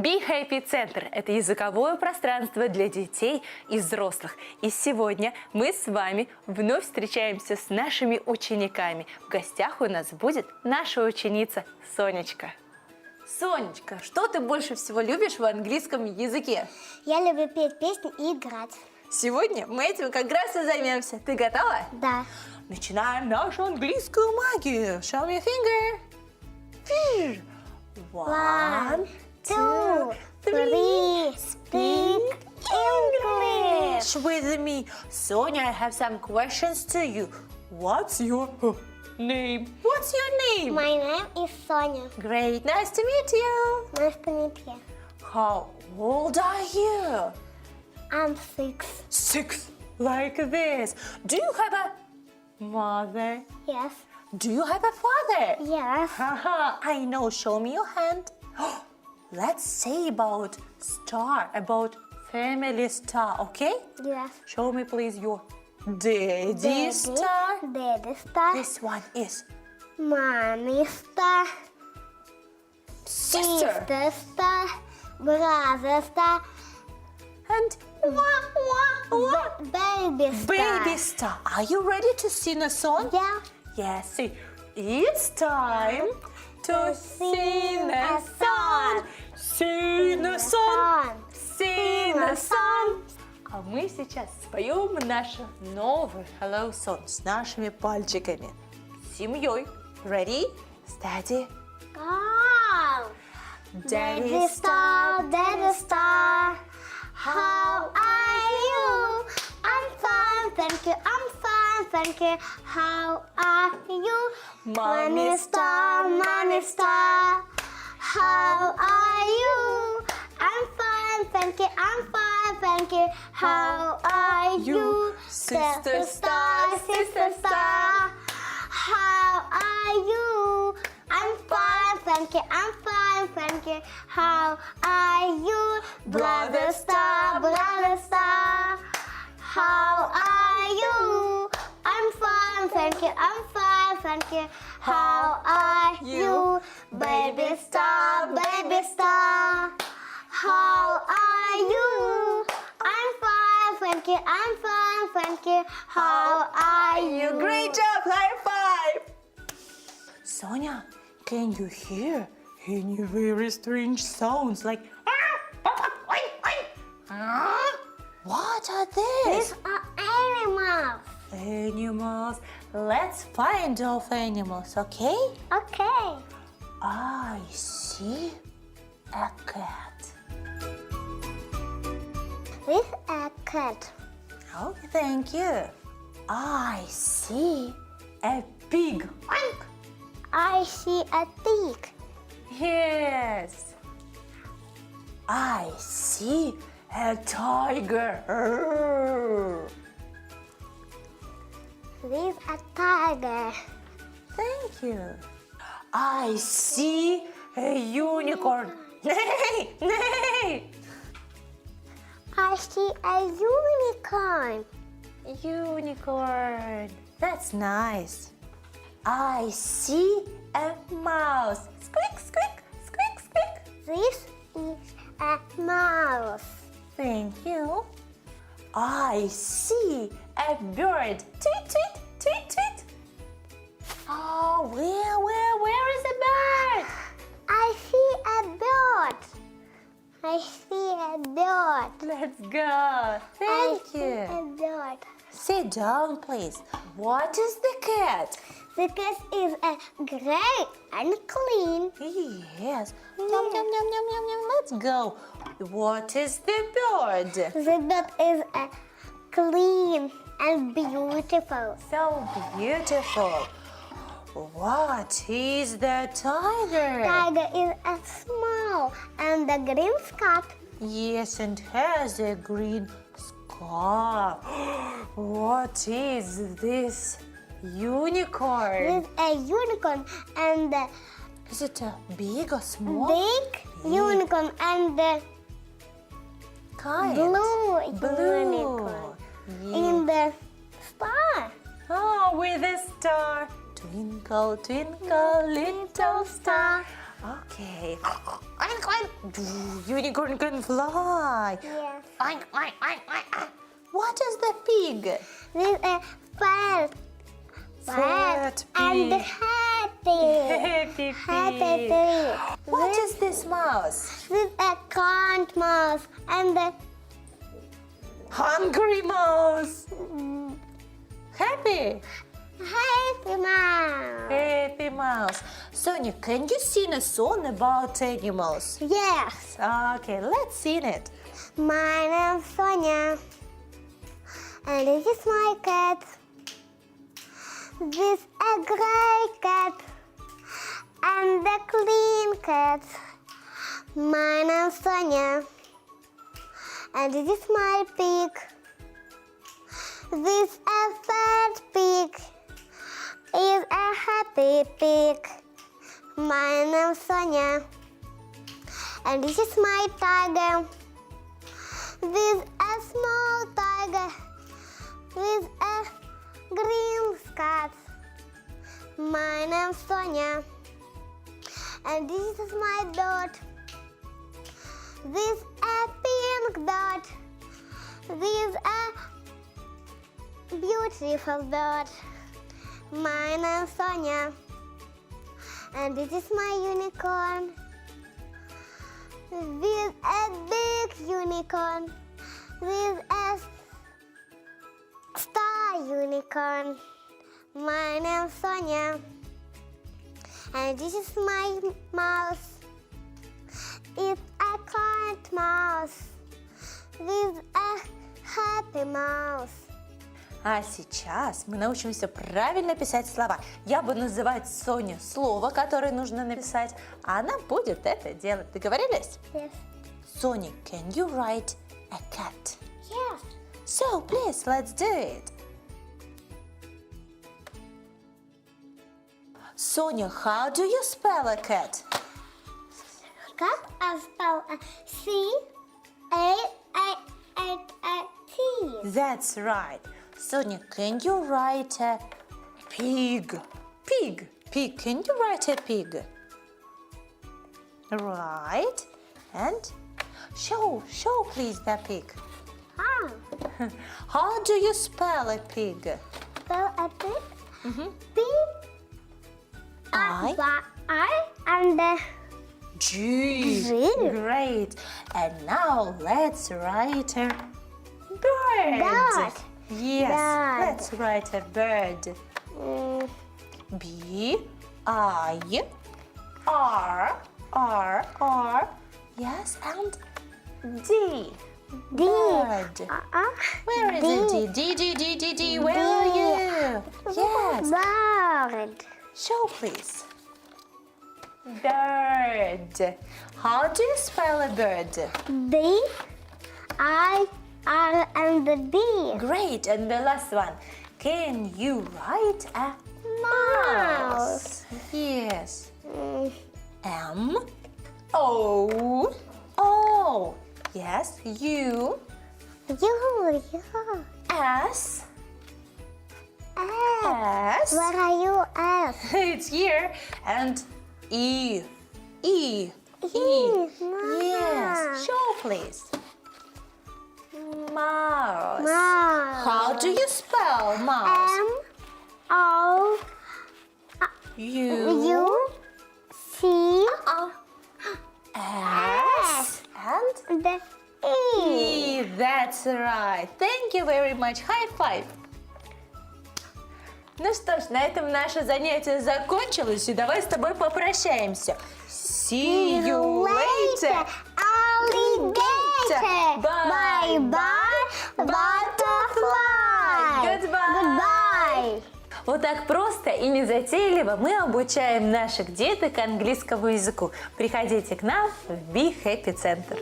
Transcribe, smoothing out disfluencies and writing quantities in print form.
BeHappy Центр – это языковое пространство для детей и взрослых. И сегодня мы с вами вновь встречаемся с нашими учениками. В гостях у нас будет наша ученица Сонечка. Сонечка, что ты больше всего любишь в английском языке? Я люблю петь песни и играть. Сегодня мы этим как раз и займемся. Ты готова? Да. Начинаем нашу английскую магию. Show me a finger. One, two, three. Speak English with me. Sonia, I have some questions to you. What's your name? What's your name? My name is Sonia. Great, nice to meet you. Nice to meet you. How old are you? I'm 6. 6, like this. Do you have a mother? Yes. Do you have a father? Yes. Haha, I know. Show me your hand. Let's say about star, about family star, okay? Yes. Show me please your daddy star. Daddy star. This one is Mommy star. sister. Sister star. Brother star. And Baby star. baby star. Are you ready to sing a song? Yeah. Yes, see, it's time to sing a song. Sing a song. Sing a song. А мы сейчас споем нашу новую hello song с нашими пальчиками. С семьей. Ready? Steady. Go. Daddy star, daddy star. How are you? I'm fine, thank you. I'm fine, thank you. How are you? Mommy star, mommy star. How are you? I'm fine, thank you. I'm fine, thank you. How are you? Sister star, sister star. How are you? I'm fine, thank you. I'm fine, thank you. How are you? Brother star, brother star. How are you? I'm fine, thank you. I'm fine, thank you. How are you? Baby star, baby star. How are you? I'm fine, thank you. I'm fine, thank you. How are you? Great job! High five! Sonia, can you hear any very strange sounds like what are these? These are animals. Animals. Let's find all animals, okay? Okay. I see a cat. This is a cat. Oh, thank you. I see a pig. I see a pig. Yes. I see a tiger. This is a tiger. Thank you. I see a unicorn. Nay, nay. I see a unicorn. Unicorn. That's nice. I see a mouse. Squeak, squeak, squeak, squeak. This is a mouse. Thank you. I see a bird. Tweet, tweet, tweet, tweet. Oh, where is the bird? I see a bird. I see a bird. Let's go. Thank I see you. a bird. Sit down, please. What is the cat? The cat is a gray and clean. Yes. Yum, yum, yum, yum, yum, yum. Let's go. What is the bird? The bird is a clean and beautiful. So beautiful. What is the tiger? Tiger is a small and a green scarf. Yes, and has a green scarf. What is this? Unicorn. With a unicorn and a Is it a big or small? big unicorn and a Kind. blue Blue. unicorn. Yes. In the star. Oh, with a star. Twinkle, twinkle, little star. Okay. Oink, oink. Unicorn can fly. Yes. Oink, oink, oink, oink. What is the pig? This is fat. Fat And pig. happy. Happy pig. Happy. What is this mouse? This is a corn mouse and the Hungry mouse. Happy. happy mouse. Happy mouse. Sonia, can you sing a song about animals? Yes. Okay, let's sing it. My name's Sonia, and this is my cat. This a gray cat and a clean cat. My name's Sonia, and this is my pig. This a fat pig is a happy pig. My name's Sonia, and this is my tiger. With a small tiger with a green scarf. My name's Sonia, and this is my dot. This a pink dot. This a beautiful dot. My name's Sonia, and this is my unicorn. With a big unicorn, with a star unicorn. My name's Sonia, and this is my mouse. It's a kind mouse, with a happy mouse. А сейчас мы научимся правильно писать слова. Я буду называть Соне слово, которое нужно написать, а она будет это делать. Договорились? Yes. Sonia, can you write a cat? Yes. So, please, let's do it. Sonia, how do you spell a cat? Cat I spell C-A-T. That's right. Sonia, can you write a pig? Pig. Pig. Can you write a pig? Right. And show please the pig. Ah. How do you spell a pig? Spell a pig. P I and G. G. Great. And now let's write a bird. Bird. Yes. Bird. Let's write a bird. B I R. Yes, and D. D. Bird. Where is it? D. Where are you? Yes. Bird. Show, please. Bird. How do you spell a bird? B-I-R and the D. Great. And the last one. Can you write a mouse? Yes. M-O. Yes. U. You. S. S. Where are you, S? It's here. And E. Yes. Show, please. Mouse. Mouse. How do you spell mouse? M-O. U. C. S. And The E. E. That's right. Thank you very much. High five. Ну что ж, на этом наше занятие закончилось, и давай с тобой попрощаемся. See you later, alligator. Bye. Bye. Butterfly. Goodbye. Вот так просто и незатейливо мы обучаем наших деток английскому языку. Приходите к нам в BeHappy Центр.